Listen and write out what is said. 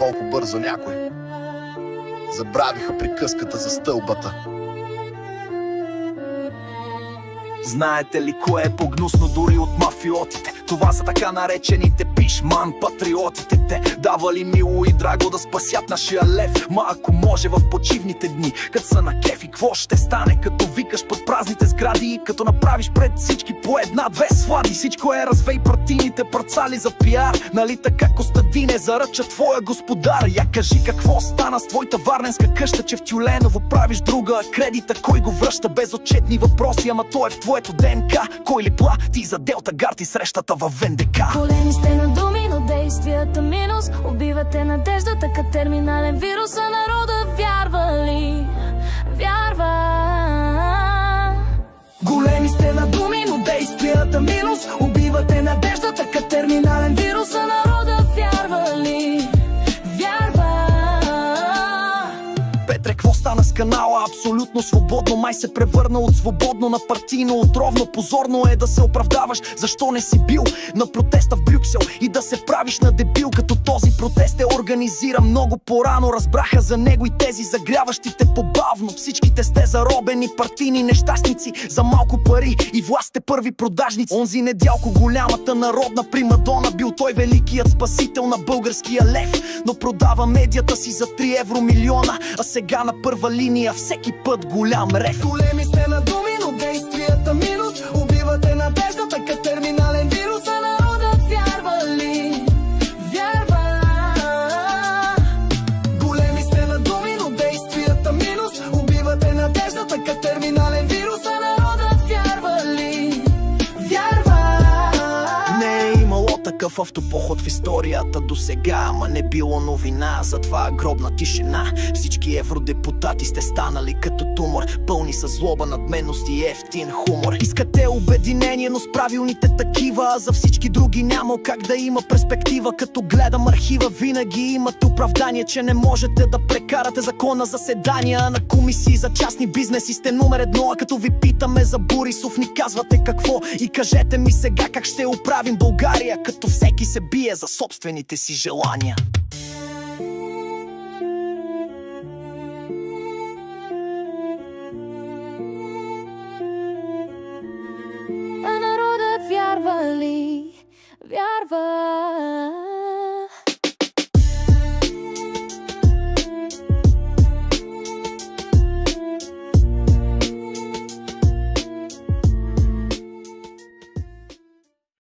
колко бързо някой забравиха приказката за стълбата. Знаете ли кое е по-гнусно дори от мафиотите? Това са така наречените пишман патриотите. Те давали мило и драго да спасят нашия лев. Ма ако може в почивните дни, като са на кеф, и какво ще стане като викаш под празните сгради и като направиш пред всички по една-две слади? Всичко е развей партийните парцали за пиар. Нали така, Костадине, заръча твоя господар? Я кажи какво стана с твоята варненска къща, че в Тюленово правиш друга кредита? Кой го връща? Безотчетни въпроси, ама то е в твоето ДНК. Кой ли плати за Делта Гард и срещата във ВНДК? Големи сте на думи, но действията минус. Убивате надеждата като терминален вирус. А народа вярва ли? Вярва. Големи сте на думи, но действията минус. Убивате надеждата като терминален вирус. А народа вярва ли? Вярва. Петре, какво стана с канала? Абсолютно свободно, май се превърна от свободно на партийно отровно. Позорно е да се оправдаваш, защо не си бил на протеста в Брюксел и да се правиш на дебил, като този протест е организиран много по-рано. Разбраха за него и тези загряващите по-бавно. Всичките сте заробени партийни нещастници за малко пари и власт сте първи продажници. Онзи Недялко, голямата народна примадона, бил той великият спасител на българския лев, но продава медията си за 3 евро милиона, а сега на първа линия всеки път голям рев. Големи сте на думи, но действията минус. Убивате надеждата като терминален вирус. А народът вярва ли? Вярва. Големи сте на думи, но действията минус. Убивате надеждата като терминален вирус. А народът вярва ли? Вярва. Не е имало такъв автопоход в историята до сега, ама не било новина, затова гробна тишина. Всички евродепутати сте станали като тумор, пълни с злоба, надменност и ефтин хумор. Искате обединение, но с правилните такива, а за всички други няма как да има перспектива. Като гледам архива, винаги имате оправдание, че не можете да прекарате закона заседания на комисии за частни бизнеси. Сте номер едно, а като ви питаме за Борисов, ни казвате какво. И кажете ми сега как ще оправим България, като всеки се бие за собствените си желания. А народът вярва ли? Вярва.